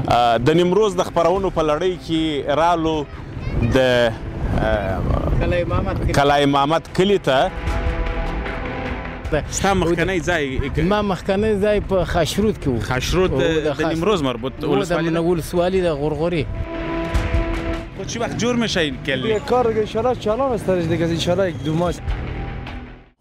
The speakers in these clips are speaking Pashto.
د نیمروز د خپرونو په لړۍ کې رالو د کلای محمد کلي ته. ستا مخکنی ځای؟ ما مخکنی ځای په خاشرود کې و. خاشرود د نیمروز مربوط ولسوالي ده؟ ولسوالي د غرغوري. خب چی وقت جور میشه این کلی؟ کار دیگه انشالله چالان استرش دیگه انشالله یک دو ماه.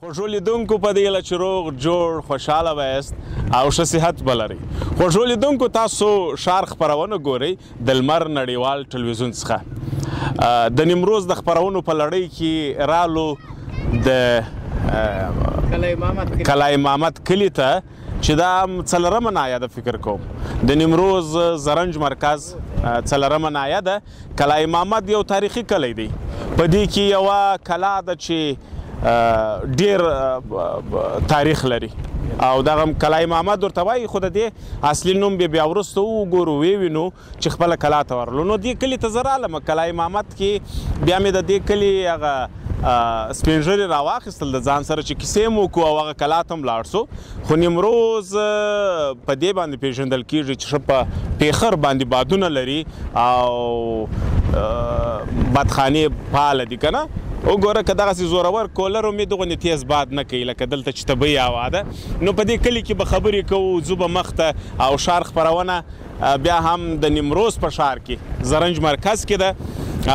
خوږو لیدونکو په دې چې روغ جوړ خوشحاله وایست او ښه صحت به لرئ. خوږو لیدونکو تاسو ښار خپرونه ګورئ د لمر نړیوال ټلویزیون څخه. د نیمروز د خپرونو په لړۍ کې رالو د کلای محمد کلي ته چې دا څلرمه نایه ده فکر کوم. د نیمروز زرنج مرکز څلرمه نایه ده. کلای محمد یو تاریخي کلی دی. په دې کې یوه کلا ده چې ډیر تاریخ لري او دغه کلای محمد ورته وایي، خو د دې اصلي نوم بیا وروسته وګورو ووینو چې خپله کلا ته ورغلو. نو دې کلي ته زه رالم کلای محمد کې، بیا مې د دې کلي هغه سپین ږیري راواخیستل د ځان سره چې کیسې مو وکړو او هغه کلا ته هم لاړ سو. خو نیمروز په دې باندې پیژندل کېږي چې ښه په پیخر باندې بادونه لري او بادخانې فعاله دي که نه. وګوره که دغسې زورور کولر هم یې دغونې تیز باد نه کوي لکه دلته چې طبیعي هوا ده. نو په دې کلي کې به خبرې کوو، ځو به مخته او ښار خپرونه بیا هم د نیمروز په ښار کې زرنج مرکز کې ده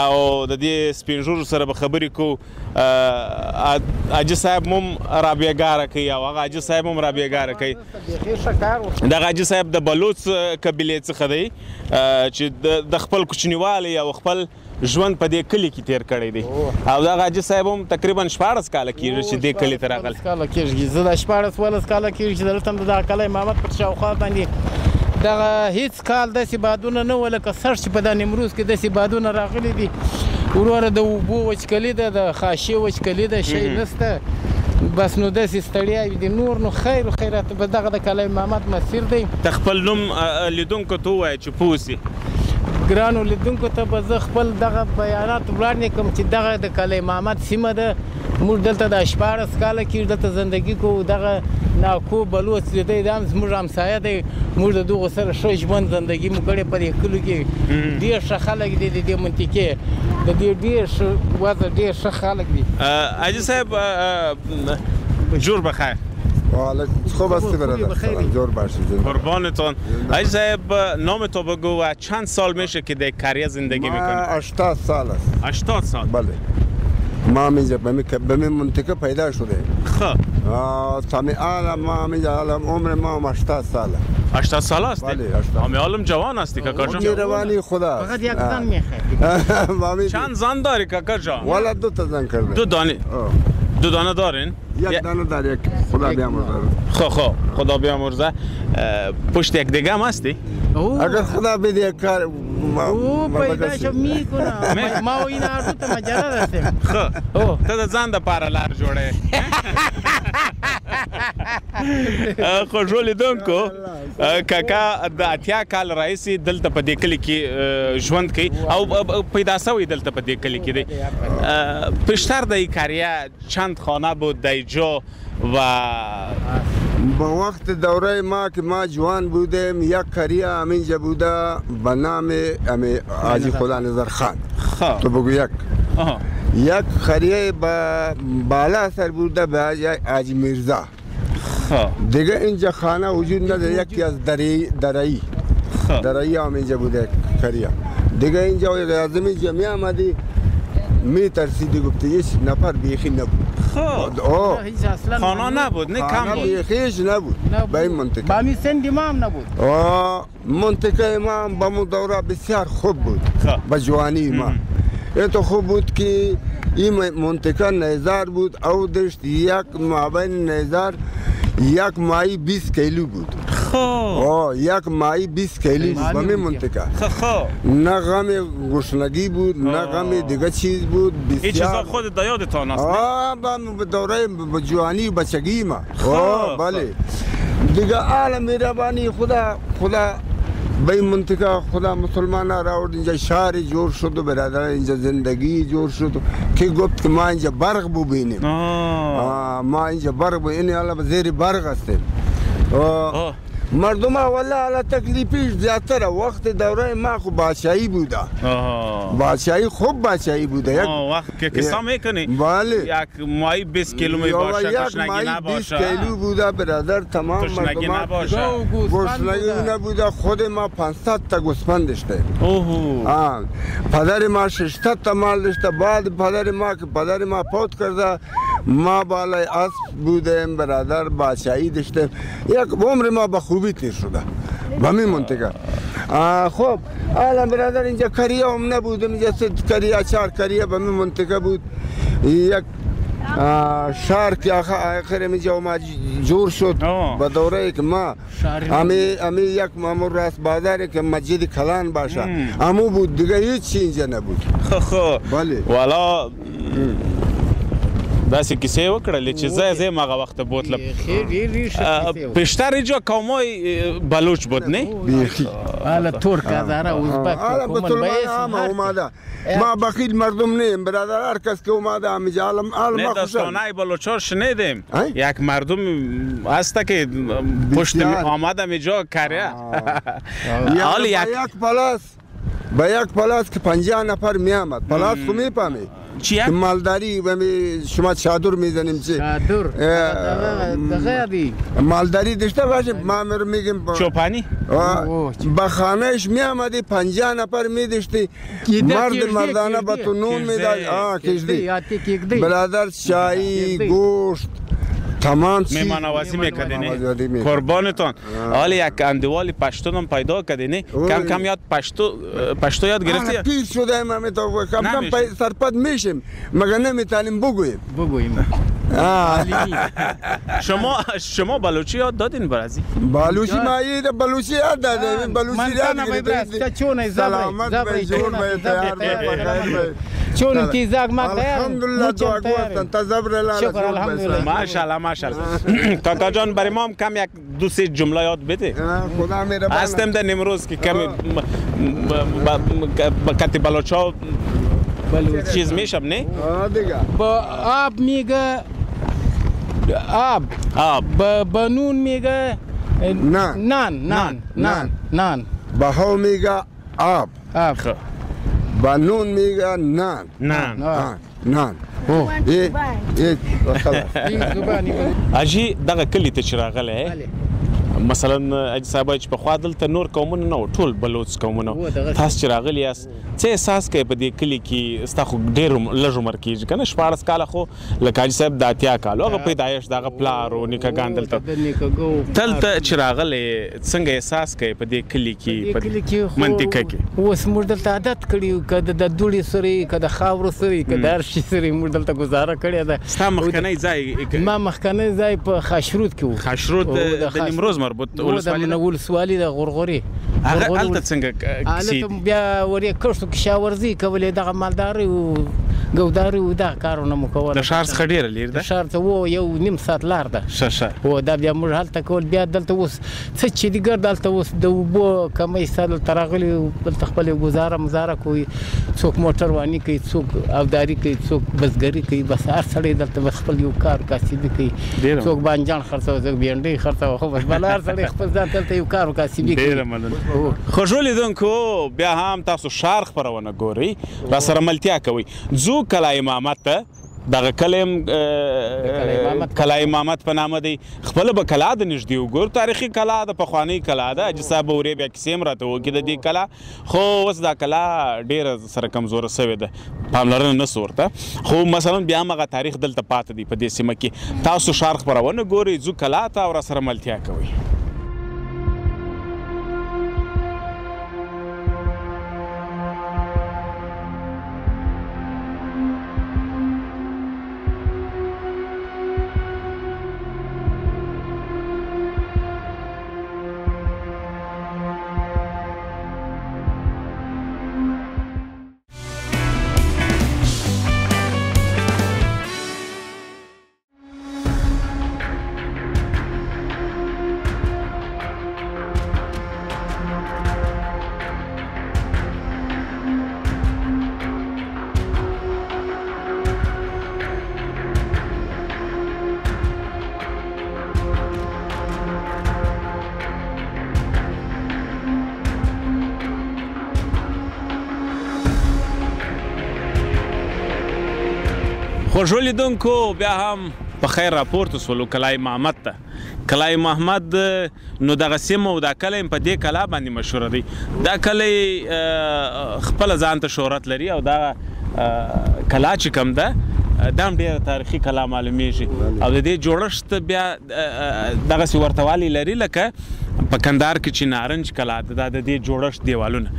او د دې سپین ږیرو سره به خبرې کوو. حاجي صاحب هم رابیګاره کوي او هغه حاجي صاحب هم رابیګاره کوي. دغه حاجي صاحب د بلوڅ قبیلې څخه دی چې د خپل کوچنیوالي او خپل ژوند په دې کلي کې تیر کړی دی او دغه حاجي صاحب هم تقریبا 14 کاله کېږي چې دې کلي ته راغلی. 14 کاله کېږي. زه د 14 کاله کېږي چې دلته هم د دغه کلی محمد پر شاوخوا باندې دغه هیڅ کال داسې بادونه نه وه لکه سږ چې په دا نیمروز کې داسې بادونه راغلي دي. وروره د اوبو وچکلي ده، د خاشې وچکلي ده، شی نشته. بس نو داسې ستړیا دي. نور نو خیر و خیرات به دغه د کلی محمد مسیر دی. ته خپل نوم لیدونکو ته ووایه چې پوه سي. ګرانو لیدونکو ته به زه خپل دغه بیانات وړاندې کړم چې دغه د کلی محمد سیمه ده. موږ دلته د 14 کاله کې دلته زندګي کوو. دغه ناکو بلوڅ دی دا هم زموږ همسایه دی. موږ د دغو سره ښه ژوند زندګي مو کړې په دې کلیو کې. ډېر ښه خلک دي د دې منطقې، د دې ډېر ښه وضع، ډېر ښه خلک دي. حاجی صاحب جور بخیر. خوب هستی برادر؟ سلام، جور باشید. قربانتون. حاجی صاحب نام تو بگو و چند سال میشه که در کریه زندگی میکنی؟ 80 سال است. 80 سال؟ بله. ما همینجا به من منطقه پیدا شده. خب سمیعال ما همینجا عمر ما 80 ساله. 80 سال هستی؟ بله 80. همه عالم جوان هستی کاکا جان. روانی خدا. فقط یک زن میخواد. چند زن داری کاکا جان؟ والا 2 تا زن کرده. 2 دانه. 2 دانه دارین؟ یک دانه دار، یک خدا بیامرزه. خب خدا بیامرزه. پشت یک دیگه هم هستی؟ اگر خدا بده کار او پیدا شو میکنم. ما و این هر دو تا مجرد هستیم. خب ته د ځان دپاره لار جوړی. خوږو لیدونکو کاکا د 80 کال راهیسې دلته په دې کلي کې ژوند کوي او پیدا شوی دلته په دې کلي کې دی. پیشتر در این کریه چند خانه بود در اینجا و با وقت دوره ما که ما جوان بودیم یک کریه همینجا بوده به نام حاجی خدا نظر خان. تو بگو یک کریه بالا سر بوده به حاجی میرزا. دیگه اینجا خانه وجود نداره. یکی از درایی هم اینجا بوده کریه. دیگه اینجا لازمی جمعی آمدی میترسیدی گفتی هیچ نفر بیخی نبود. خانه نبود نه کم بود. بیخیش نبود به این منطقه. با می سند ما هم نبود. منطقه ما هم با دوره بسیار خوب بود. با جوانی ما این تو خوب بود که این منطقه نیزار بود او داشت یک مابین نیزار یک ماهی 20 کیلو بود. یک ماهی 20 کیلو بود به این منطقه. نه غم گشنگی بود نه غم دیگه چیز بود. این چیزا خود در یادتان است؟ به دوره جوانی بچگی ما. بله دیگه عالم مهربانی خدا به این منطقه خدا مسلمان را آورد. اینجا شهر جور شد و برادر اینجا زندگی جور شد که گفت که ما اینجا برق ببینیم. ما اینجا برق ببینیم. حالا زیر برق هستیم. مردم والله حالا تکلیفیش زیادتره. وقت دوره ما خو بادشاهی بوده. بادشاهی خوب بادشاهی بوده. وقت که قصه میکنی بله یک ماهی 20 کیلو می باشه، تشنگی نباشه. 20 کیلو بوده برادر. تمام تشنگی نباشه، گوسفند نبوده. خود ما 500 تا گوسفند داشته. پدر ما 600 تا مال داشته. بعد پدر ما که پدر ما فوت کرده ما بالای اسب بودیم برادر. بادشاهی داشته. یک عمر ما به خوبی تیر شده به می منطقه. خب حالا برادر اینجا کریه هم نبودم. اینجا کریه 4 کریه به می منطقه بود. یک شهر که آخر اینجا اومد جور شد به دوره که ما امی یک مامور راست بازاره که مسجد کلان باشه امو بود. دیگه هیچ چی اینجا نبود. بله والا داسې کیسې وکړلې چې زه مغه وخت بوتلم. بیشتر اینجا قومای بلوچ بود نه؟ بیخی حالا ترک هزاره ازبک حالا بسلمان اومده. ما بخیل مردم نیم برادر. هر کس که اومده همیشه عالم نه داستانای بلوچا شنیدیم. یک مردم هسته که پشت آمده اینجا کریه. حالا یک پلاس که 50 نفر می آمد. پلاس خو می پامی چیه؟ مالداری شما چادر میزنیم چی؟ چادر دغه مالداری داشته باشه. ما میگیم چوپانی با خانهش می آمدی 50 نفر می داشتی. مرد مردانه با تو نون می داد. کشتی برادر چای گوشت تمام چیز میمان آوازی میکردین. قربانتون. حالا یک اندوالی پشتونم پیدا کردین. کم کم یاد پشتو یاد گرفتی؟ پیر شده همه تو کم کم سرپد میشیم مگر نمیتونیم بگوییم. شما بلوچی یاد دادین برازی؟ بلوچی ما یه بلوچی یاد دادیم. بلوچی یاد گرفتیم. سلامت به جور به تیار چون تیزاک ما الحمدلله دعا گفتن تزبر شکر الحمدلله. ماشاءالله ماشاءالله. کاکا جان برای ما هم کم یک دو سه جمله یاد بده. خدا مهربان. هستم در نمروز که کم کتی بلوچا چیز میشم نه؟ دیگه با آب میگه آب با نون میگه نان با میگه آب با نون میگه نان اجي دغه کلی ته چې راغلی مثلا اجي صاحب چې په خوا دلته نور قومونه نه و ټول بلوچ قومونه تاسو چې راغلی یاست څه احساس کوي په دې کلي کې ستا خو ډېر لږ عمر کېږي که نه 14 کاله خو لکه حاجي صاحب د اتیا کالو هغه پیدایش د هغه پلار و نیکهګان دلته چې راغلی څنګه احساس کوي په دې کلي کې په منطقه کې اوس موږ دلته عادت کړي که د دوړې سره که د خاورو سره که د هر شي سره موږ دلته ګزاره کړې ده. ستا مخکنی ځای ما مخکنی ځای په خاشرود کې و. خاشرود د نیمروز مربوط ولسوالي د غورغوري هلته څنګه کیسې بیا ورې کښتو کې شاورزي کولې دغه مالداري او ګوداري او دغه کارونه مو کول. د ښار څخه ډېره لرې ده؟ د ښار څخه یو نیم ساعت لار ده. هو دا بیا موږ هلته کول. بیا دلته اوس څه چې دي ګرد هلته اوس د اوبو کمۍ ستا دلته راغلي دلته خپلې ګزاره مزاره کوي. څوک موټر واني کوي، څوک اوداري کوي، څوک بزګري کوي. بس هر سړی دلته بس خپل یو کار کاسبي کوي. څوک بانجان خرڅوي، څوک بینډۍ خرڅوي. خو بس بل هر سړی خپل ځان دلته یو کار کاسبي کوي. ډېره مننه. خوږو لیدونکو بیا هم تاسو ښار خپرونه ګورئ، راسره ملتیا کوئ. ځو کلا امامت ته. دغه کلا امامت په نامه دی. خپله به کلا د نږدې وګورو. تاریخي کلا ده، پخوانۍ کلا ده. حاجي صاحب به ورې بیا کیسې هم راته وکړي د دې کلا. خو اوس دا کلا ډېره سره کمزوره سوې ده، پاملرنه نسو ورته. خو مثلا بیا هم هغه تاریخ دلته پاتې دی په دې سیمه کې. تاسو ښار خپرونه ګورئ، ځو کلا ته او راسره ملتیا کوئ. خوږو لیدونکو بیا هم په خیر راپورته سولو کلای محمد ته. کلای محمد نو دغه سیمه او دا کلی په دې کلا باندې مشهوره دی. دا کلی خپله ځان ته شهرت لري او دا کلا چې کوم ده دا هم ډېره تاریخي کلا معلومیږي او د دې جوړښت بیا دغسې ورته والی لري لکه په کندهار کې چې نارنج کلا ده دا د دې جوړښت دیوالونه.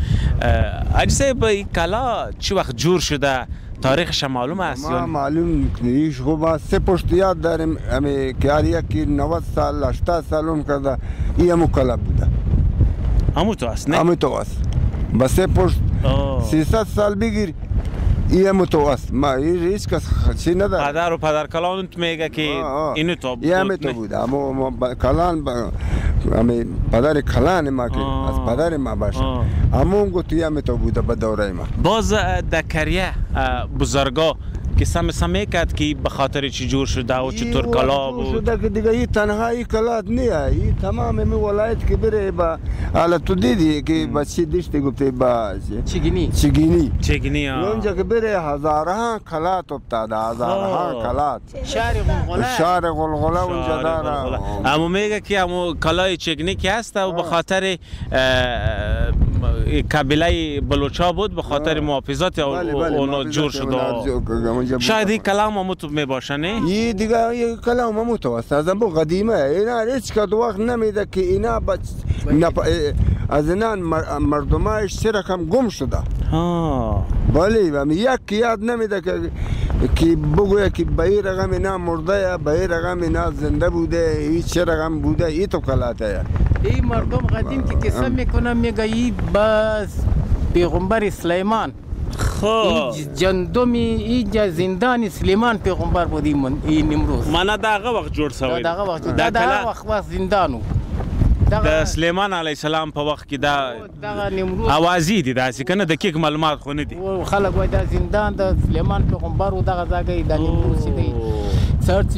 حاجي صاحب کلا چه وقت جور شده؟ تاریخش معلوم است؟ ما معلوم نیست. خب ما 3 پشت یاد داریم که هر یکی 90 سال 80 سال عمر کرده. این همون کلا بوده. همون تو است نه؟ همون تو است. با 3 پشت 300 سال بگیر این همون تو است. ما هیچ کس چی نداره. پدر و پدر کلانت میگه که اینو تو بود. همون تو بوده. اما کلان پدر کلان ما که از پدر ما باشه. همون گویی همون تو بوده به دوره ما. باز در کریه بزرگا که سمه کرد که به خاطر چی جور شده و چطور کلا بود؟ شده که دیگه این تنهایی کلات نیه. این تمام می ولایت که بره با حالا تو دیدی که با چی داشتی گفتی با چگینی اونجا که بره هزارها کلات افتاده. هزارها کلات. شهر غلغله اونجا داره. اما میگه که همون کلای چگینی که هست و به خاطر قبیله بلوچا بود به خاطر محافظات اونو جور شده. شاید این کلام همون تو می باشه نه؟ این دیگه این کلام همون تو است. از همون قدیمه. اینا هیچ کد وقت نمیده که اینا از اینا مردمایش چه رقم گم شده. بله و یک یاد نمیده که بگویه که به این رقم اینا مرده یا به این رقم اینا زنده بوده. این چه رقم بوده این تو کلاته. این مردم قدیم که قصه میکنه میگه این باز پیغمبر سلیمان جندومی اینجا زندان سلیمان پیغمبر بود این نمروز. مانا داغه وقت جوړ سوی. داغه وقت زندانو. د سلیمان علیه السلام په وخت کې دا اوازې دي داسې کنه دقیق معلومات خو نه دي. خلک وایي دا زندان د سلیمان پیغمبر و دغه ځای د نمروز چې دی.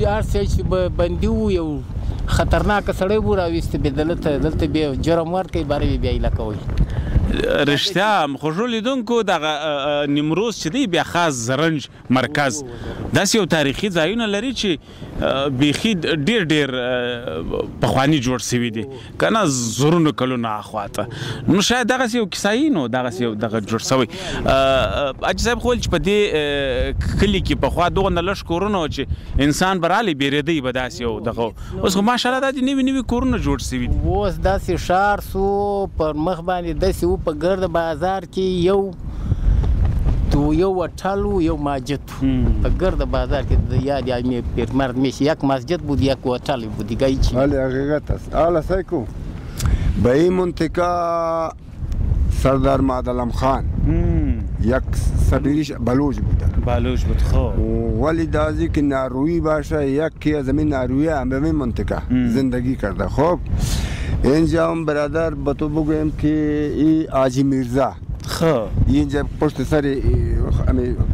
هر څه چې بندي و یو خطرناک سړی و راویسته به دلته بیا جرم ورکوي باره بیا ایله کوي. رښتیا خوږو لیدونکو دغه نیمروز چې دی بیا خاص زرنج مرکز داسې یو تاریخي ځایونه لري چې بیخي ډېر پخواني جوړ سوي دي که نه زرونو کلونه اخواته. نو شاید دغسې یو کیسایي نو دغسې یو دغه جوړ سوی. حاجي صاحب خو ویل چې په دې کلي کې پخوا دغونه لږ کورونه وو چې انسان به رالی بیرېدی به داسې یو دغه. اوس خو ماشاءالله دا دې نوي کورونه جوړ سوي دي. اوس داسې ښار سو پر مخ باندې داسې و په ګرد بازار کې یو هتل و یو مسجد په ګرد بازار کې د یاد یا پیرمرد میشه یک مسجد بود یک هتل بود دیگه هیچی. بله حقیقت است. حالا سیکو به این منطقه سردار معدلم خان یک سبیریش بلوچ بود. خب ولی دازی که نارویی باشه یکی از این نارویی هم به این منطقه زندگی کرده. خب اینجا هم برادر با تو بگویم که این حاجی میرزا اینجا پشت سر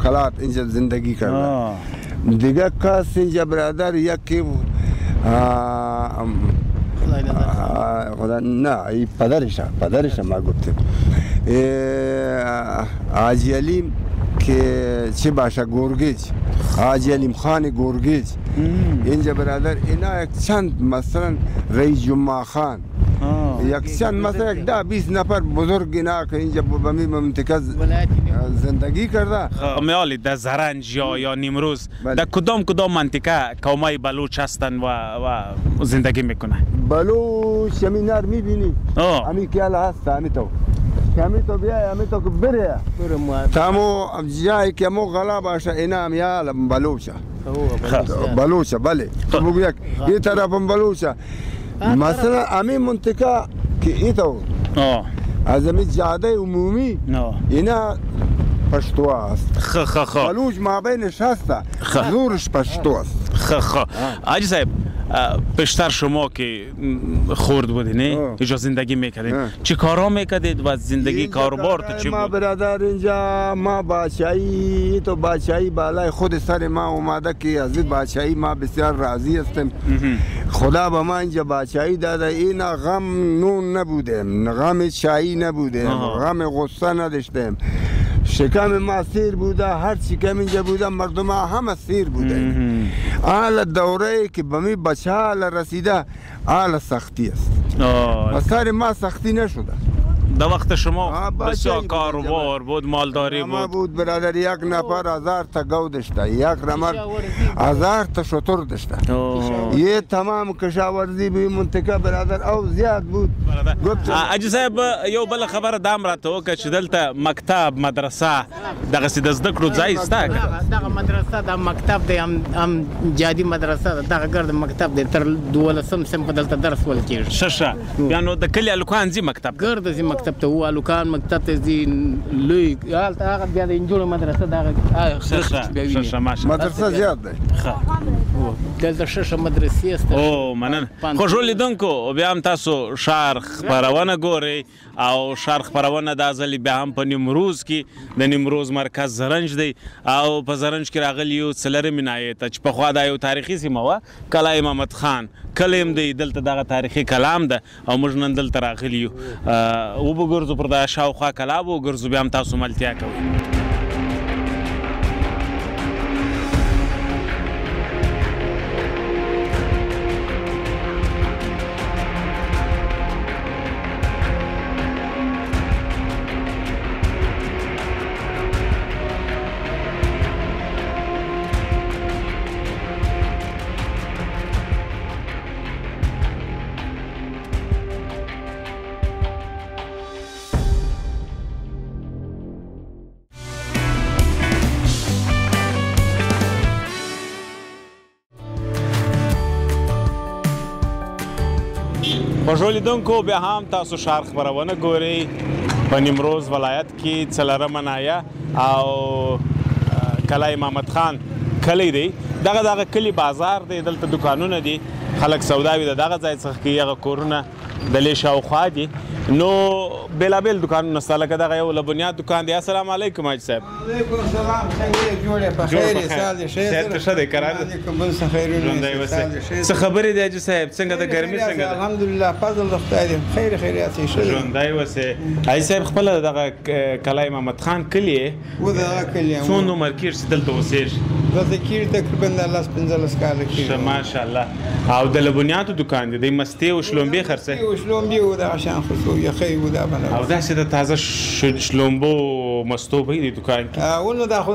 کلات اینجا زندگی کرده. دیگه کس اینجا برادر یکی نه این پدرش ما گفتیم حاجی علیم که چه باشه گورگیج حاجی علیم خان گورگیج اینجا برادر اینا یک چند مثلا رئیس جمعه خان یک چند مثلا 10-20 نفر بزرگ اینا که اینجا به می منطقه زندگی کرده. میالی در زرنج یا نیمروز در کدام منطقه قومای بلوچ هستن و زندگی میکنه؟ بلوچ همینار میبینی همین که حالا هست همین تو بیای همین تو که بره تامو جایی که مو غلا باشه اینا هم یا بلوچه بله تو بگو یک این طرف هم بلوچه مثلا همین منطقه که ای تو از همین جاده عمومی اینا پشتو است. بلوچ ما بینش هسته زورش پشتو است. حاجی صاحب پیشتر شما که خورد بودین اینجا زندگی میکردین چه کارا میکردید و زندگی کاروبار تو چی بود؟ ما برادر اینجا ما بادشاهی بالای خود سر ما اومده که از این بادشاهی ما بسیار راضی هستیم. خدا به ما اینجا بادشاهی داده. اینا غم نون نبودیم غم چایی نبودیم غم غصه نداشتیم شکم ما سیر بوده، هر چی که اینجا بوده مردم همه سیر بوده. حال دوره که به می بچه حال رسیده حال سختی است. اثر ما سختی نشده. در وقت شما بسیار کاروبار بود، مالداری بود. برادر یک نفر 1000 تا گو داشته، یک نفر 1000 تا شتر داشته. یه تمام کشاورزی به منطقه برادر او زیاد بود. اجي صاحب یو بل خبره دام راته وکړه چې دلته مکتب مدرسه دغسې د زده کړو ځای شته؟ دغه مدرسه د مکتب دی، هم جادي مدرسه ده، دغه ګرد مکتب دی، تر 12م صنف دلته درس ویل کېږي. ښه بیا نو د کلي هلکان ځي مکتب؟ ګرده ځي مکتب ته، و هلکان مکتب ته ځي، لوی هلته هغه بیا د نجونو مدرسه دغه ښه مدرسه زیات دی. دلته ښه مدرسې شته. او مننه. خوږو لیدونکو بیا هم تاسو ښار خپرونه ګورئ او ښار خپرونه دا ځل بیا هم په نیمروز کې د نیمروز مرکز زرنج دی او په زرنج کې راغلی یو څلرمې ناحیې ته چې پخوا دا یو تاریخي سیمه وه، کلای محمد خان کلی هم دی، دلته دغه تاریخي کلام ده او موږ نن دلته راغلي یو. وبګرځو پر دا شاوخوا کلا به وګرځو، بیا هم تاسو ملتیا کوئ. خوږو لیدونکو بیا هم تاسو ښار خپرونه ګورئ. په نیمروز ولایت کې څلرمه ناحیه او کلای محمد خان کلی دی. دغه کلی بازار دی، دلته دکانونه دي، خلک سوداوي د دغه ځای څخه کوي، هغه کورونه د لې شاوخوا دي. نو بېلابېل دکانونه شته، لکه دغه یو له بنیاد دکان دی. السلام علیکم حاجي صاحب. وعلیکم السلام. خیر جوړې په خیر سال دې صحت ښه دی که راغلی؟ بل څه خیرونه ژوندی اوسئ. څه خبرې دي حاجي صاحب؟ څنګه د ګرمي څنګه ده؟ الحمدلله فضل د خدای دی، خیر خیریات یې ښه دی. ژوندی اوسئ. حاجي صاحب خپله دغه کلای محمد خان کلي یې و دغه کلي یم. څومره عمر کېږي چې دلته اوسېږي؟ دلته کېږي تقریبا د 10-15 کاله کېږي. ښه ماشاءالله. او د لبنیاتو دکان دی، د مستې او شلومبې خرڅوي؟ شلومبې و دغه شیان خرڅوي، یخی و دا بله. او داسې د تازه شلومبو مستو په دې دکان کې؟ ونه دا خو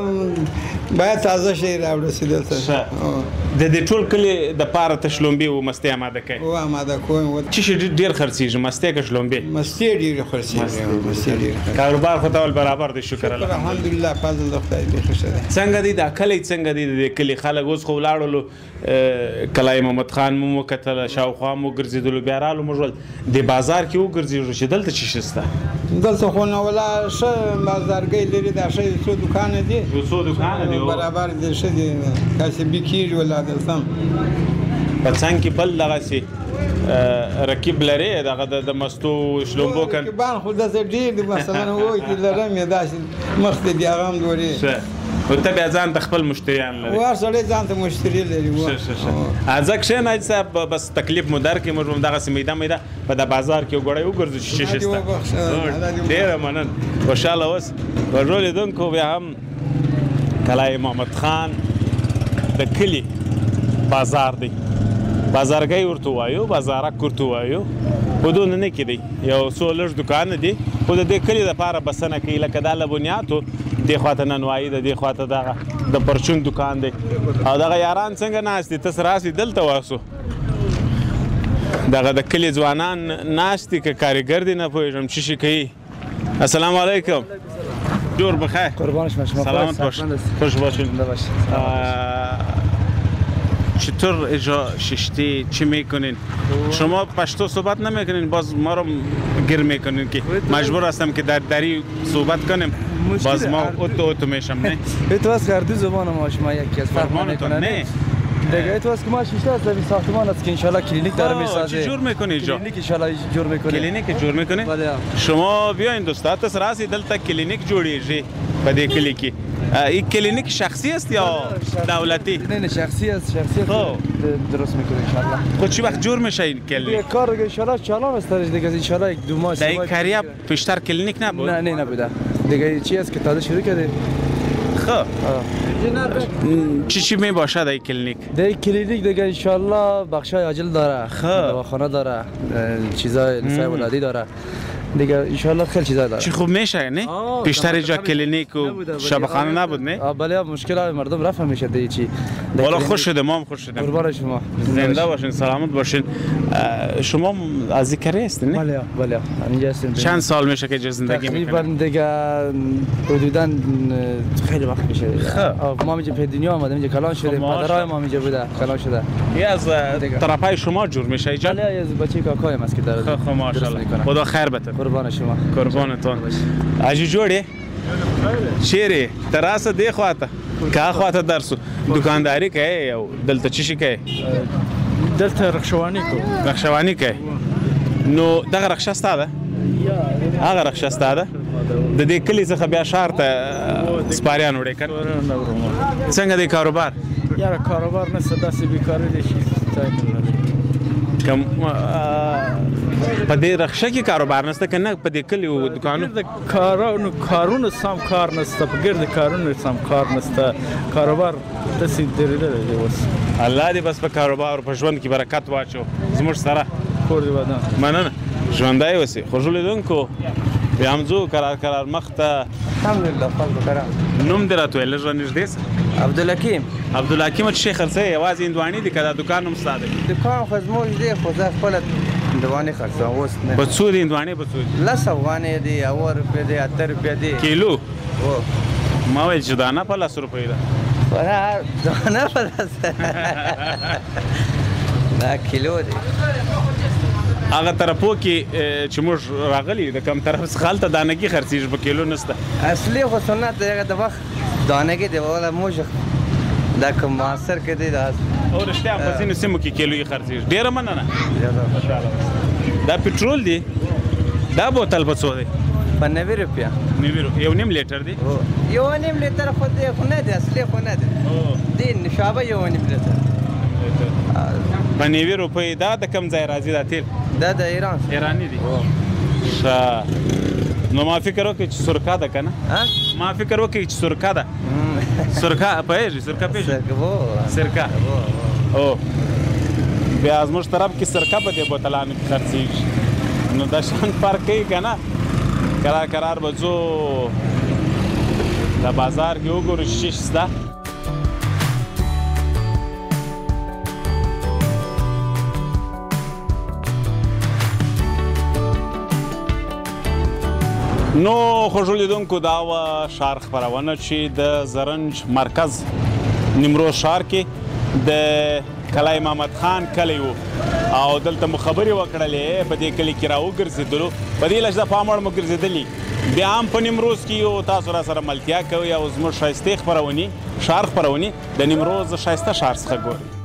باید تازه شی راوړه چې دلته. د دې ټول کلي دپاره ته شلومبې او مستې اماده کوي؟ و اماده کوم. څه شي ډېر خرڅېږي، مستې که شلومبې؟ مستې ډېرې خرڅېږي. مستې ډېرې. کاروبار خو ته برابر دی، شکر الله. الحمدلله فضل د خدای دی، ښه دی. څنګه دی دا کلی، څنګه دی د کلي خلک؟ اوس خو ولاړلو، کلای محمد خان مو وکتله، شاوخوا مو ګرځېدلو، بیا رالو موږ د بازار کې وګرځېږو چې دلته څه شی شته؟ دلته خو نو ولا ښه بازارګۍ لري، دا ښه څو دوکانه دي، څو دوکانه دي برابر دي، ښه دي، کاسبي کېږي ولا دلته په څنګ کې بل دغسې رکیب لري دغه د مستو شلومبو کن رکیبان خو داسې ډېر دي، مثلا وایي چې لرم یې داسې مخ ته دي هغه هم دورې. او ته بیا ځان ته خپل مشتریان لري؟ وار سړی ځان ته مشتری لري. ځه کښېنه حاجي صاحب، بس تکلیف مو درکړي، موږ هم دغسې میده په د بازار کې وګړی وګرځو چې څه شی شته. ډېره مننه، خوشحاله اوس. خوږو لیدونکو بیا هم کلای محمد خان د کلي بازار دی، بازارګۍ ورته وایو، بازارک ورته وایو. حدود نه کې دی، یو څو لږ دوکانه دي، خو د دې کلي دپاره بسنه کوي. لکه دا لبنیاتو دې خواته نانوایي ده، دې خواته دغه د پرچون دکان دی. او دغه یاران څنګه ناست دي؟ تاسو راسئ دلته واسو. دغه د کلي ځوانان ناست دي که کارګر دي نه پوهېږم څه شي کوي. السلام علیکم. جور بخیر. قربانش باشم. سلامت باش. خوش باشین. چطور اجا ششتی چی میکنین؟ شما پشتو صحبت نمیکنین، باز ما رو گیر میکنین که مجبور هستم که در دری صحبت کنیم، باز ما اوتو میشم. نه تو از گردو زبان ما شما یکی از فرق نمیکنه. نه دیگه تو از که ما شیشته از این ساختمان است که انشالله کلینیک داره میسازه. چی جور میکنی اینجا؟ کلینیک انشالله جور میکنه. کلینیک جور میکنی؟ بله. شما بیاین دوستا، تاس راسی دلتا کلینیک جوړیږي په دې کلی کې. این کلینیک شخصی است یا دولتی؟ نه شخصی است، شخصی درست میکنه انشالله. خود چی وقت جور میشه این کلینیک؟ کار انشالله چالان است دیگه، انشالله یک دو ماه. در این کریه پیشتر کلینیک نبود؟ نه نبوده. دیگه چی است که تازه شروع کرده. خب چی می باشه در کلینیک؟ در کلینیک دیگه انشالله بخشای عاجل داره، دواخانه داره، چیزای نسای ولادی داره دیگه، انشالله خیلی چیزا داره. چی خوب میشه نه؟ پیشتر اینجا کلینیک و شبخانه نبود نه؟ بله مشکل مردم رفع میشه دیگه چی. والا خوش شده، ما هم خوش شدیم. قربان شما. زنده باشین، سلامت باشین. شما از ذکری هستین نه؟ بله بله اینجا هستیم. چند سال میشه که زندگی میکنید؟ تقریبا دیگه حدوداً خیلی وقت میشه. ما اینجا به دنیا آمدیم، اینجا کلان شده، پدرای ما اینجا بوده، کلان شده. یه از طرفای شما جور میشه اینجا؟ بله از بچه کاکایم است که داره. خب ماشاءالله. خدا خیر بده. قربان شما. قربانتون. اجی جوړی؟ چیرې تراسه دی خواته که خواته درسو دکانداری کوي او دلته چی شي کوي؟ دلته رخشوانی کوو. رخشوانی کوي. نو دغه رخصه ستا ده؟ هغه رخصه ستا ده؟ د دې کلي څخه بیا ښار ته سپاریان وړې که څنګه دی کاروبار؟ یاره کاروبار نشته، داسې بیکاري دی چې کم په دې رخصه کې کاروبار نشته که نه په دې کلي و دکانو؟ کارونو سم کار نشته، په ګرد کارونو سم کار نشته، کاروبار داسې درېدلی دی اوس. الله دې بس په کاروبار او په ژوند کې برکت واچو زموږ سره. کور دې ودان. مننه. ژوندی اوسې. خوږو لیدونکو بیا هم ځو کرار مخ ته. الحمدلله خلکو کرام. نوم دې راته ووایه لږ رانږدې شه. عبدالحکیم. عبدالحکیم څه شی خرڅوې؟ یوازې هندوانې دي که دا دوکان هم ستا دی؟ دوکان خو زموږ دی خو زه خپله هندوانې خرڅوم اوس نه. په څو دي هندوانې په څو دي؟ 10 افغانۍ دي، 9 روپۍ دي، 8 روپۍ دي کیلو. ما ویل چې دانه په 10 روپۍ ده. دانه په 10 دا کیلو دی. هغه طرفو کې چې موږ راغلي د کوم طرف څخه هلته دانګي خرڅېږي په کیلو نشته. اصلي خو سنت دی هغه د وخت دانګي دی ولا موږ دا کوم معاصر کې دی دا او رښتیا په ځینو سیمو کې کیلو یې خرڅېږي. ډېره مننه. دا پټرول دی؟ دا بوتل په څو دی؟ په 90 روپیا. 90 یو نیم لیټر دی؟ یو نیم لیټر خو دی خو نه دی، اصلي خو نه دی. دی نشابه یو نیم لیټر په 90 روپۍ. دا د کوم ځای راځي دا تیل؟ دا د ایران. ایرانی دی. ښه. نو ما فکر وکړ چې سرکه ده که نه؟ ما فکر وکړ چې سرکه ده. سرکه پوهېږي؟ سرکه پېژنې؟ سرکه. او بیا زموږ طرف کې سرکه په دې بوتلانو کې خرڅېږي. نو دا شان فرق کوي که نه؟ کرار به ځو د بازار کې وګورو چې شی شته. نو خوږو لیدونکو دا وه ښار خپرونه چې د زرنج مرکز نیمروز ښار کې د کلی محمد خان کلی و او دلته مو خبرې وکړلې په دې کلي کې راوګرځېدلو. په دې لږ د پام وړ مو ګرځېدلي. بیا هم په نیمروز کې یو تاسو را سره ملتیا کوئ او زموږ ښایستې خپرونې ښار خپرونې د نیمروز ښایسته ښار څخه ګورئ.